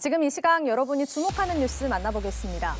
지금 이 시각 여러분이 주목하는 뉴스 만나보겠습니다.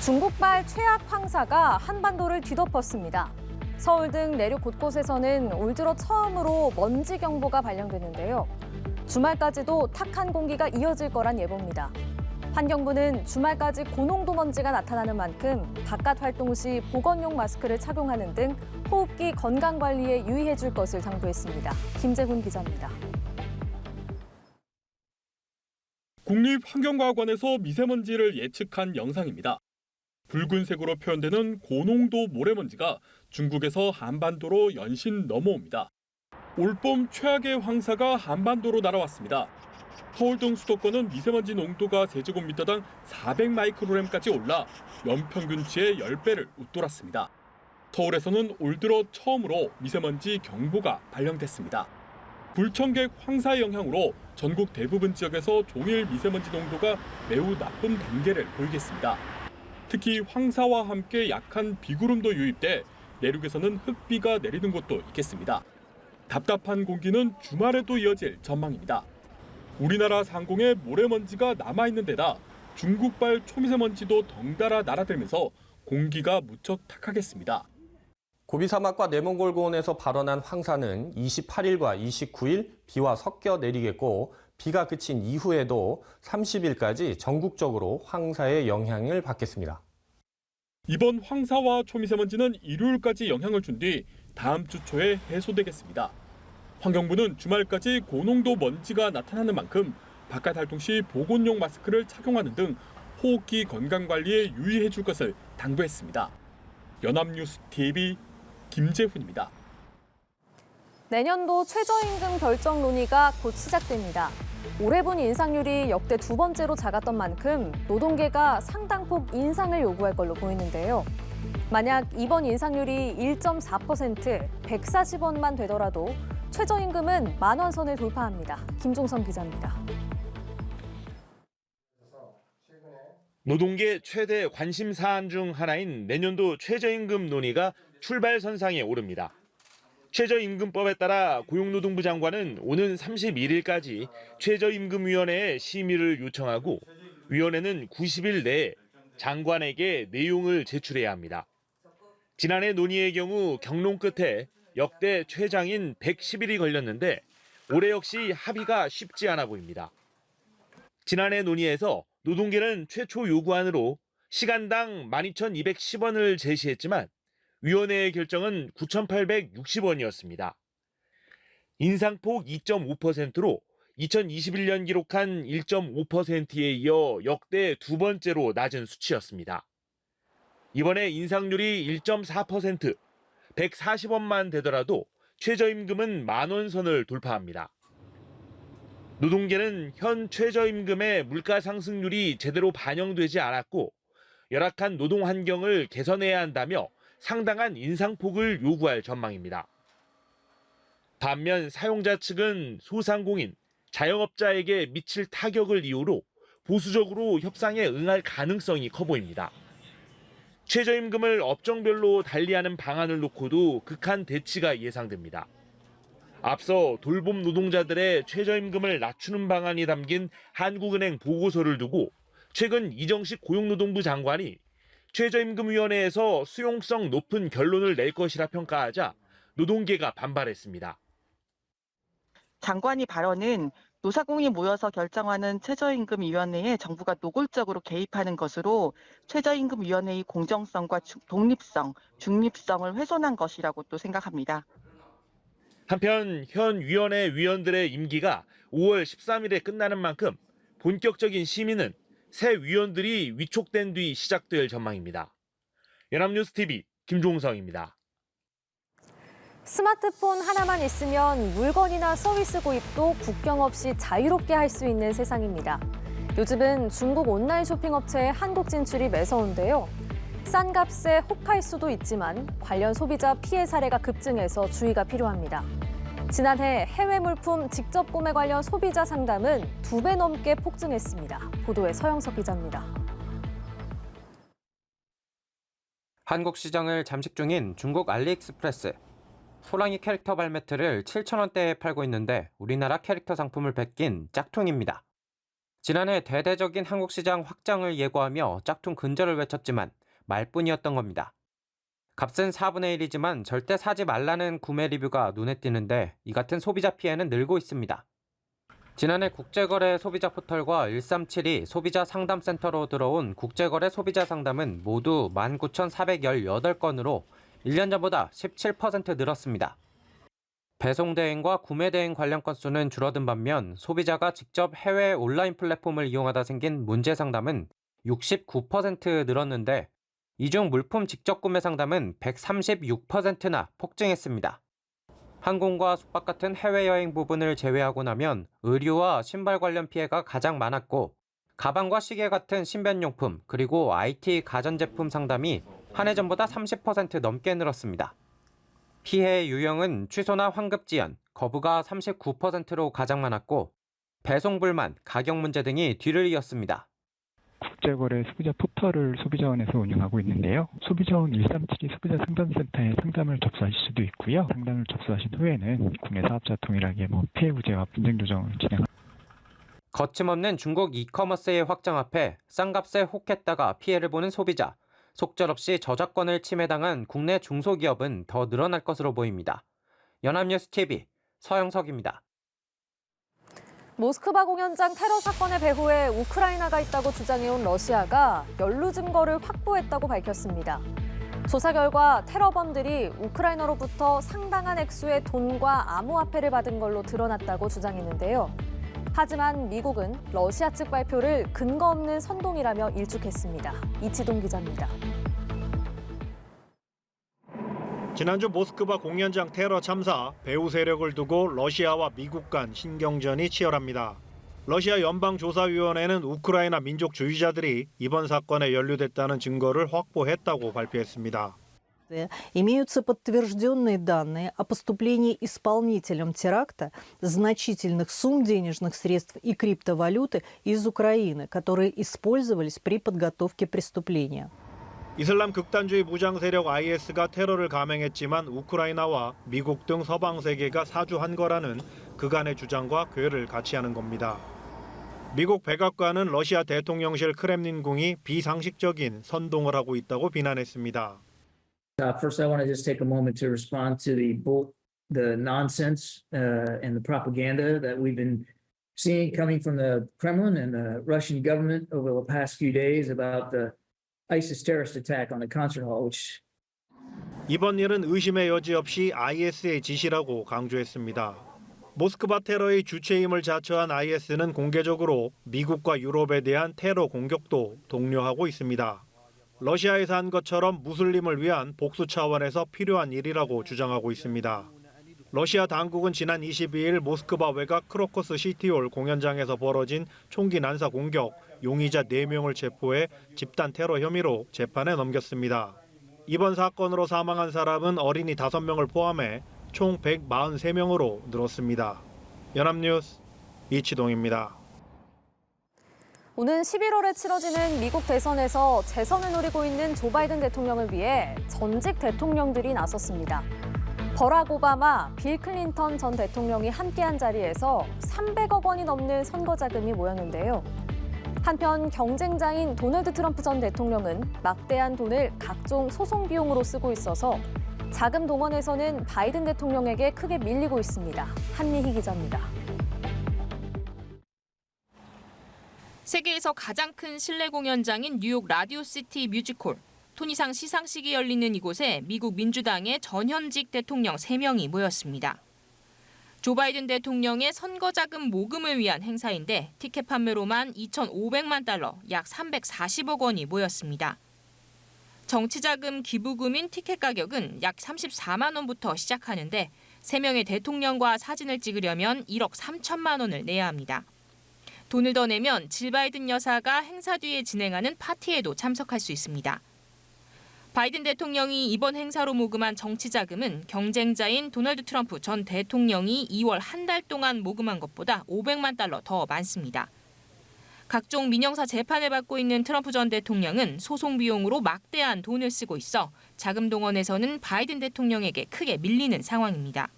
중국발 최악 황사가 한반도를 뒤덮었습니다. 서울 등 내륙 곳곳에서는 올 들어 처음으로 먼지 경보가 발령됐는데요. 주말까지도 탁한 공기가 이어질 거란 예보입니다. 환경부는 주말까지 고농도 먼지가 나타나는 만큼 바깥 활동 시 보건용 마스크를 착용하는 등 호흡기 건강 관리에 유의해 줄 것을 당부했습니다. 김재훈 기자입니다. 국립환경과학원에서 미세먼지를 예측한 영상입니다. 붉은색으로 표현되는 고농도 모래먼지가 중국에서 한반도로 연신 넘어옵니다. 올봄 최악의 황사가 한반도로 날아왔습니다. 서울 등 수도권은 미세먼지 농도가 세제곱미터당 400마이크로그램까지 올라 연평균치의 10배를 웃돌았습니다. 서울에서는 올 들어 처음으로 미세먼지 경보가 발령됐습니다. 불청객 황사의 영향으로 전국 대부분 지역에서 종일 미세먼지 농도가 매우 나쁨 단계를 보이겠습니다. 특히 황사와 함께 약한 비구름도 유입돼 내륙에서는 흙비가 내리는 곳도 있겠습니다. 답답한 공기는 주말에도 이어질 전망입니다. 우리나라 상공에 모래먼지가 남아있는 데다 중국발 초미세먼지도 덩달아 날아들면서 공기가 무척 탁하겠습니다. 고비사막과 내몽골고원에서 발원한 황사는 28일과 29일 비와 섞여 내리겠고 비가 그친 이후에도 30일까지 전국적으로 황사의 영향을 받겠습니다. 이번 황사와 초미세먼지는 일요일까지 영향을 준 뒤 다음 주 초에 해소되겠습니다. 환경부는 주말까지 고농도 먼지가 나타나는 만큼 바깥 활동 시 보건용 마스크를 착용하는 등 호흡기 건강 관리에 유의해 줄 것을 당부했습니다. 연합뉴스 TV 김재훈입니다. 내년도 최저임금 결정 논의가 곧 시작됩니다. 올해분 인상률이 역대 두 번째로 작았던 만큼 노동계가 상당폭 인상을 요구할 걸로 보이는데요. 만약 이번 인상률이 1.4%, 140원만 되더라도 최저임금은 10,000원 선을 돌파합니다. 김종선 기자입니다. 노동계 최대 관심 사안 중 하나인 내년도 최저임금 논의가 출발선상에 오릅니다. 최저임금법에 따라 고용노동부 장관은 오는 31일까지 최저임금위원회에 심의를 요청하고 위원회는 90일 내에 장관에게 내용을 제출해야 합니다. 지난해 논의의 경우 경론 끝에 역대 최장인 110일이 걸렸는데 올해 역시 합의가 쉽지 않아 보입니다. 지난해 논의에서 노동계는 최초 요구안으로 시간당 12,210원을 제시했지만 위원회의 결정은 9,860원이었습니다. 인상폭 2.5%로 2021년 기록한 1.5%에 이어 역대 두 번째로 낮은 수치였습니다. 이번에 인상률이 1.4%, 140원만 되더라도 최저임금은 10,000원 선을 돌파합니다. 노동계는 현 최저임금의 물가 상승률이 제대로 반영되지 않았고 열악한 노동 환경을 개선해야 한다며 상당한 인상폭을 요구할 전망입니다. 반면 사용자 측은 소상공인, 자영업자에게 미칠 타격을 이유로 보수적으로 협상에 응할 가능성이 커 보입니다. 최저임금을 업종별로 달리하는 방안을 놓고도 극한 대치가 예상됩니다. 앞서 돌봄 노동자들의 최저임금을 낮추는 방안이 담긴 한국은행 보고서를 두고 최근 이정식 고용노동부 장관이 최저임금위원회에서 수용성 높은 결론을 낼 것이라 평가하자 노동계가 반발했습니다. 장관이 발언은 노사공이 모여서 결정하는 최저임금위원회에 정부가 노골적으로 개입하는 것으로 최저임금위원회의 공정성과 독립성, 중립성을 훼손한 것이라고 또 생각합니다. 한편 현 위원회 위원들의 임기가 5월 13일에 끝나는 만큼 본격적인 심의는 새 위원들이 위촉된 뒤 시작될 전망입니다. 연합뉴스TV 김종성입니다. 스마트폰 하나만 있으면 물건이나 서비스 구입도 국경 없이 자유롭게 할 수 있는 세상입니다. 요즘은 중국 온라인 쇼핑 업체의 한국 진출이 매서운데요. 싼 값에 혹할 수도 있지만 관련 소비자 피해 사례가 급증해서 주의가 필요합니다. 지난해 해외 물품 직접 구매 관련 소비자 상담은 2배 넘게 폭증했습니다. 보도에 서영석 기자입니다. 한국 시장을 잠식 중인 중국 알리익스프레스. 호랑이 캐릭터 발매트를 7,000원대에 팔고 있는데 우리나라 캐릭터 상품을 베낀 짝퉁입니다. 지난해 대대적인 한국 시장 확장을 예고하며 짝퉁 근절을 외쳤지만 말뿐이었던 겁니다. 값은 4분의 1이지만 절대 사지 말라는 구매 리뷰가 눈에 띄는데 이 같은 소비자 피해는 늘고 있습니다. 지난해 국제거래 소비자 포털과 137이 소비자 상담센터로 들어온 국제거래 소비자 상담은 모두 19,418건으로 1년 전보다 17% 늘었습니다. 배송 대행과 구매 대행 관련 건수는 줄어든 반면 소비자가 직접 해외 온라인 플랫폼을 이용하다 생긴 문제 상담은 69% 늘었는데 이 중 물품 직접 구매 상담은 136%나 폭증했습니다. 항공과 숙박 같은 해외여행 부분을 제외하고 나면 의류와 신발 관련 피해가 가장 많았고 가방과 시계 같은 신변용품 그리고 IT 가전제품 상담이 한 해 전보다 30% 넘게 늘었습니다. 피해 유형은 취소나 환급 지연, 거부가 39%로 가장 많았고 배송 불만, 가격 문제 등이 뒤를 이었습니다. 국제거래 소비자 포털을 소비자원에서 운영하고 있는데요. 소비자원 137이 소비자 상담센터에 상담을 접수하실 수도 있고요. 상담을 접수하신 후에는 국내 사업자 동일하게 피해 구제와 분쟁 조정을 진행합니다. 거침없는 중국 이커머스의 확장 앞에 싼값에 혹했다가 피해를 보는 소비자, 속절없이 저작권을 침해당한 국내 중소기업은 더 늘어날 것으로 보입니다. 연합뉴스 TV 서영석입니다. 모스크바 공연장 테러 사건의 배후에 우크라이나가 있다고 주장해온 러시아가 연루 증거를 확보했다고 밝혔습니다. 조사 결과 테러범들이 우크라이나로부터 상당한 액수의 돈과 암호화폐를 받은 걸로 드러났다고 주장했는데요. 하지만 미국은 러시아 측 발표를 근거 없는 선동이라며 일축했습니다. 이치동 기자입니다. 지난주 모스크바 공연장 테러 참사, 배후 세력을 두고 러시아와 미국 간 신경전이 치열합니다. 러시아 연방조사위원회는 우크라이나 민족주의자들이 이번 사건에 연루됐다는 증거를 확보했다고 발표했습니다. Имеются подтвержденные данные о поступлении исполнителям теракта значительных сумм денежных средств и криптовалюты из Украины, которые использовались при подготовке преступления. 이슬람 극단주의 무장 세력 IS가 테러를 감행했지만 우크라이나와 미국 등 서방 세계가 사주한 거라는 그간의 주장과 궤를 같이 하는 겁니다. 미국 백악관은 러시아 대통령실 크렘린궁이 비상식적인 선동을 하고 있다고 비난했습니다. First, I want to just take a moment to respond to the nonsense and the propaganda that we've been seeing coming from the Kremlin and the Russian government over the past few days about the ISIS terrorist attack on the concert hall, which 이번 일은 의심의 여지 없이 IS의 지시라고 강조했습니다. 모스크바 테러의 주체임을 자처한 IS는 공개적으로 미국과 유럽에 대한 테러 공격도 독려하고 있습니다. 러시아에서 한 것처럼 무슬림을 위한 복수 차원에서 필요한 일이라고 주장하고 있습니다. 러시아 당국은 지난 22일 모스크바 외곽 크로커스 시티홀 공연장에서 벌어진 총기 난사 공격, 용의자 4명을 체포해 집단 테러 혐의로 재판에 넘겼습니다. 이번 사건으로 사망한 사람은 어린이 5명을 포함해 총 143명으로 늘었습니다. 연합뉴스 이치동입니다. 오는 11월에 치러지는 미국 대선에서 재선을 노리고 있는 조 바이든 대통령을 위해 전직 대통령들이 나섰습니다. 버락 오바마, 빌 클린턴 전 대통령이 함께한 자리에서 300억 원이 넘는 선거 자금이 모였는데요. 한편 경쟁자인 도널드 트럼프 전 대통령은 막대한 돈을 각종 소송 비용으로 쓰고 있어서 자금 동원에서는 바이든 대통령에게 크게 밀리고 있습니다. 한미희 기자입니다. 세계에서 가장 큰 실내 공연장인 뉴욕 라디오시티 뮤직홀. 토니상 시상식이 열리는 이곳에 미국 민주당의 전현직 대통령 3명이 모였습니다. 조 바이든 대통령의 선거자금 모금을 위한 행사인데 티켓 판매로만 2,500만 달러, 약 340억 원이 모였습니다. 정치자금 기부금인 티켓 가격은 약 34만 원부터 시작하는데 3명의 대통령과 사진을 찍으려면 1억 3천만 원을 내야 합니다. 돈을 더 내면 질 바이든 여사가 행사 뒤에 진행하는 파티에도 참석할 수 있습니다. 바이든 대통령이 이번 행사로 모금한 정치 자금은 경쟁자인 도널드 트럼프 전 대통령이 2월 한 달 동안 모금한 것보다 500만 달러 더 많습니다. 각종 민영사 재판을 받고 있는 트럼프 전 대통령은 소송 비용으로 막대한 돈을 쓰고 있어 자금 동원에서는 바이든 대통령에게 크게 밀리는 상황입니다.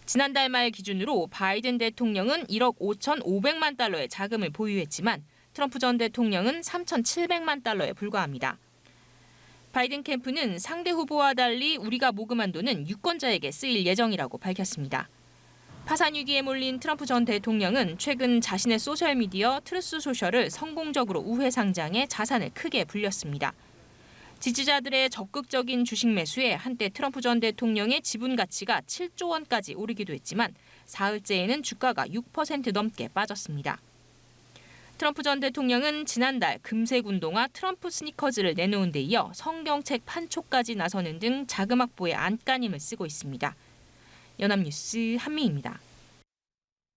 지난달 말 기준으로 바이든 대통령은 1억 5,500만 달러의 자금을 보유했지만 트럼프 전 대통령은 3,700만 달러에 불과합니다. 바이든 캠프는 상대 후보와 달리 우리가 모금한 돈은 유권자에게 쓰일 예정이라고 밝혔습니다. 파산 위기에 몰린 트럼프 전 대통령은 최근 자신의 소셜미디어 트루스 소셜을 성공적으로 우회 상장해 자산을 크게 불렸습니다. 지지자들의 적극적인 주식 매수에 한때 트럼프 전 대통령의 지분 가치가 7조 원까지 오르기도 했지만 사흘째에는 주가가 6% 넘게 빠졌습니다. 트럼프 전 대통령은 지난달 금색 운동화 트럼프 스니커즈를 내놓은 데 이어 성경책 판촉까지 나서는 등 자금 확보에 안간힘을 쓰고 있습니다. 연합뉴스 한미입니다.